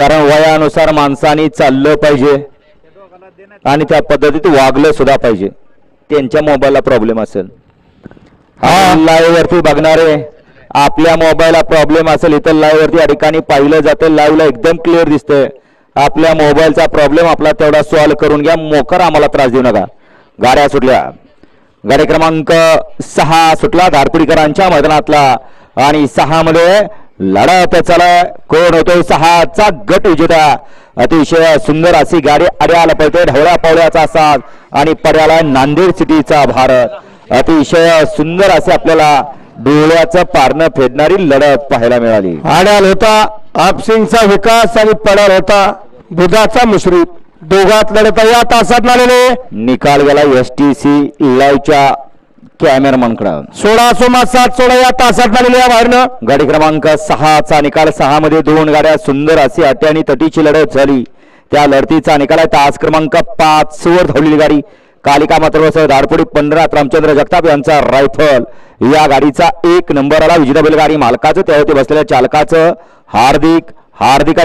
कारण वयानुसार माणसाने चाललं पाहिजे आणि त्या पद्धतीत वागलं सुद्धा पाहिजे. त्यांच्या मोबाईलला प्रॉब्लेम असेल, लाईव्ह वरती बघणारे आपल्या मोबाईलला प्रॉब्लेम असेल, इथं लाईव्ह वरती या ठिकाणी पाहिलं जातं, लाईव्हला एकदम क्लिअर दिसतंय. आपल्या मोबाईलचा प्रॉब्लेम आपला तेवढा सॉल्व्ह करून घ्या, मोकर आम्हाला त्रास देऊ नका. गाड्या सुटल्या, गाडी क्रमांक 6 सुटला धारपुडीकरांच्या मैदानातला आणि 6 मध्ये लढत चालय. कोण होतोय 6चा गट विजेता. अतिशय सुंदर अशी गाडी अड्याला पळते, ढवळ्या पावळ्याचा साथ आणि पड्याला नांदेड सिटीचा भारत. अतिशय सुंदर असे आपल्याला डोळ्याचं पारणं फेडणारी लढत पाहायला मिळाली. आड्याल होता आपसिंगचा विकास आणि पडाल होता बुधाचा मुश्रीफ. दोघात लढत या तासात आलेले निकाल गेला STC लाईव्हच्या कॅमेरामॅनकडे. 16:7 या तासात आलेल्या बाहेरनं गाडी क्रमांक 6चा निकाल. 6 मध्ये 2 गाड्या, सुंदर अशी अटी आणि तटीची लढत झाली. त्या लढतीचा निकाल आहे तास क्रमांक 5 वर धावलेली गाडी कालिका मात्र धारपुडी 15 रामचंद्र जगताप यांचा रायफल. या गाडीचा 1 नंबर आला. विजेता बैलगाडी मालकाचं त्यावरती बसलेल्या चालकाचं हार्दिक आणि हार्दिक